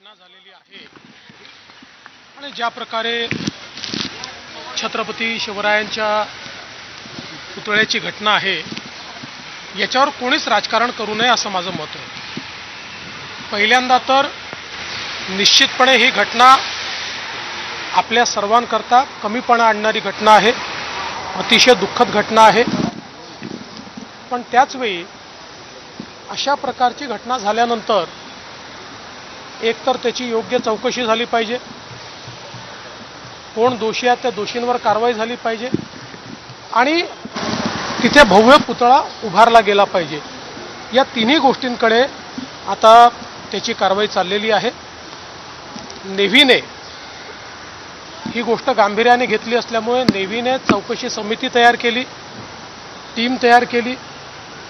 घटना झालेली आहे आणि ज्या प्रकारे छत्रपती शिवरायांच्या पुतळ्याची घटना आहे याच्यावर कोणीच राजकारण करू नये असं माझं मत आहे। पहिल्यांदा तर निश्चितपणे ही घटना आपल्या सर्वांकरता कमीपणा आणणारी घटना आहे, अतिशय दुःखद घटना आहे। पण त्याच वेळी अशा प्रकारची घटना झाल्यानंतर एकतर त्याची योग्य चौकशी झाली पाहिजे, कोण दोषी आहेत त्या दोषींवर कारवाई झाली पाहिजे आणि तिथे भव्य पुतळा उभारला गेला पाहिजे। या तिन्ही गोष्टींकडे आता त्याची कारवाई चाललेली आहे। नेव्हीने ही गोष्ट गांभीर्याने घेतली असल्यामुळे नेव्हीने चौकशी समिती तयार केली, टीम तयार केली,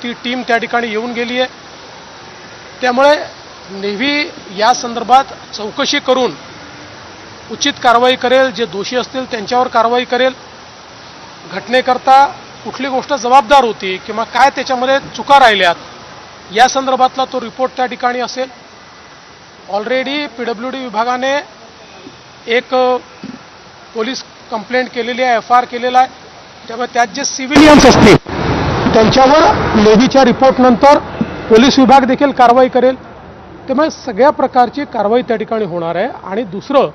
ती टीम त्या ठिकाणी येऊन गेली आहे। त्यामुळे नेव्ही या संदर्भात चौकशी करून उचित कारवाई करेल, जे दोषी असतील त्यांच्यावर कारवाई करेल। घटनेकरता कुठली गोष्ट जबाबदार होती किंवा काय त्याच्यामध्ये चुका राहिल्यात या संदर्भातला तो रिपोर्ट त्या ठिकाणी असेल। ऑलरेडी PWD विभागाने एक पोलीस कंप्लेंट केलेली आहे, FIR केलेला आहे। त्यामुळे त्यात जे सिव्हिलियन्स असतील त्यांच्यावर नेव्हीच्या रिपोर्टनंतर पोलीस विभाग देखील कारवाई करेल। त्यामुळे सगळ्या प्रकारची कारवाई त्या ठिकाणी होणार आहे। आणि दुसरं,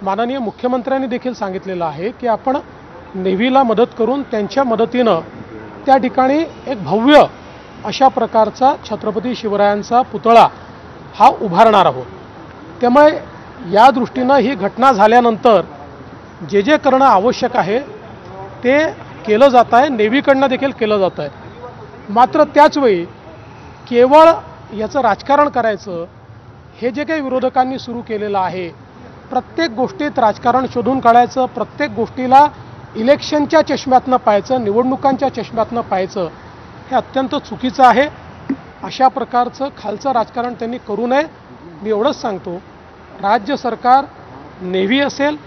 माननीय मुख्यमंत्र्यांनी देखील सांगितलेलं आहे की आपण नेव्हीला मदत करून त्यांच्या मदतीनं त्या ठिकाणी एक भव्य अशा प्रकारचा छत्रपती शिवरायांचा पुतळा हा उभारणार आहोत। त्यामुळे या दृष्टीनं ही घटना झाल्यानंतर जे जे करणं आवश्यक आहे ते केलं जात आहे, नेव्हीकडनं देखील केलं जात आहे। मात्र त्याचवेळी केवळ याचं राजकारण करायचं हे जे काही विरोधकांनी सुरू केलेलं आहे, प्रत्येक गोष्टीत राजकारण शोधून काढायचं, प्रत्येक गोष्टीला इलेक्शनच्या चष्म्यातनं पाहायचं, निवडणुकांच्या चष्म्यातनं पाहायचं, हे अत्यंत चुकीचं आहे। अशा प्रकारचं खालचं राजकारण त्यांनी करू नये। मी एवढंच सांगतो, राज्य सरकार, नेव्ही असेल,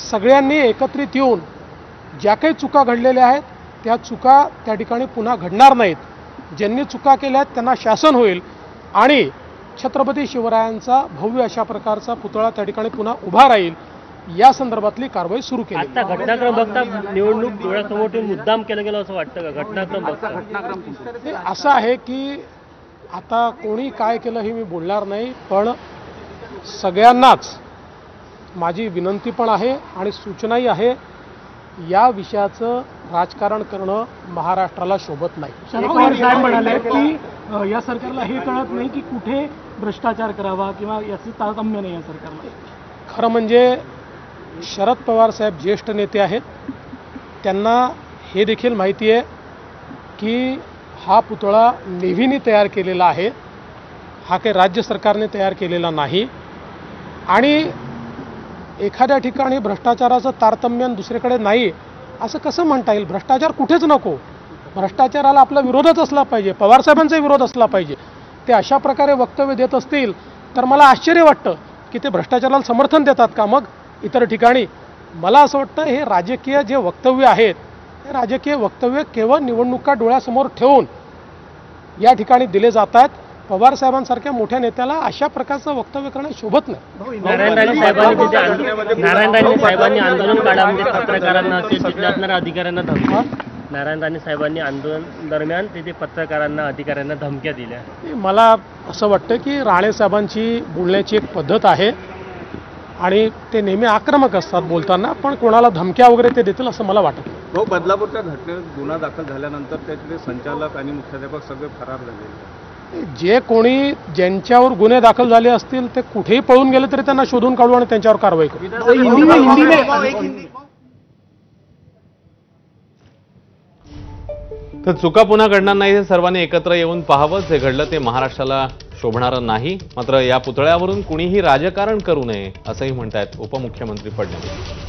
सगळ्यांनी एकत्रित येऊन ज्या काही चुका घडलेल्या आहेत त्या चुका त्या ठिकाणी पुन्हा घडणार नाहीत। ज्यांनी चुका केल्या आहेत त्यांना शासन होईल आणि छत्रपती शिवरायांचा भव्य अशा प्रकारचा पुतळा त्या ठिकाणी पुन्हा उभा राहील। या संदर्भातली कारवाई सुरू केली। आता घटनाक्रम बघता निवडणूक डोळ्यासमोर ठेवून मुद्दाम केलं गेलं असं वाटतं का? घटनाक्रम बघता असं आहे की आता कोणी काय केलं हे मी बोलणार नाही, पण सगळ्यांनाच माझी विनंती पण आहे आणि सूचनाही आहे, या विषयाचं राजकारण करणं महाराष्ट्राला शोभत नाही। शरद पवार साहेब म्हणाले की या सरकारला हे कळत नाही की कुठे भ्रष्टाचार करावा किंवा याचं तारतम्य नाही या सरकारला। खरं म्हणजे शरद पवार साहेब ज्येष्ठ नेते आहेत, त्यांना हे देखील माहिती आहे की हा पुतळा नेव्हीने तयार केलेला आहे, हा काही राज्य सरकारने तयार केलेला नाही। आणि एखाद्या ठिकाणी भ्रष्टाचाराचं तारतम्य दुसरीकडे नाही असं कसं म्हणता येईल? भ्रष्टाचार कुठेच नको, भ्रष्टाचाराला आपला विरोधच असला पाहिजे, पवारसाहेबांचा विरोध असला पाहिजे। ते अशा प्रकारे वक्तव्य देत असतील तर मला आश्चर्य वाटतं की ते भ्रष्टाचाराला समर्थन देतात का मग इतर ठिकाणी? मला असं वाटतं हे राजकीय जे वक्तव्य आहेत ते राजकीय वक्तव्य केवळ निवडणुका डोळ्यासमोर ठेवून या ठिकाणी दिले जात आहेत। पवारसाहेबांसारख्या मोठ्या नेत्याला अशा प्रकारचं वक्तव्य करणं शोभत नाही। नारायण राणे साहेबांनी आंदोलन काळामध्ये पत्रकारांना तिथे असणाऱ्या अधिकाऱ्यांना धमक्या, नारायण राणे साहेबांनी आंदोलन दरम्यान तिथे पत्रकारांना अधिकाऱ्यांना धमक्या दिल्या। मला असं वाटतं की राणे साहेबांची बोलण्याची एक पद्धत आहे आणि ते नेहमी आक्रमक असतात बोलताना, पण कोणाला धमक्या वगैरे ते देतील असं मला वाटत नाही। भाऊ, बदलापूरच्या घटनेत गुन्हा दाखल झाल्यानंतर त्याचे संचालक आणि मुख्याध्यापक सगळे फरार झाले। जे कोणी ज्यांच्यावर गुन्हे दाखल झाले असतील ते कुठेही पळून गेले तरी त्यांना शोधून काढू आणि त्यांच्यावर कारवाई करू। तर चुका पुन्हा घडणार नाही हे सर्वांनी एकत्र येऊन पाहावं। जे घडलं ते महाराष्ट्राला शोभणारं नाही। मात्र या पुतळ्यावरून कुणीही राजकारण करू नये असंही म्हणतायत उपमुख्यमंत्री फडणवीस।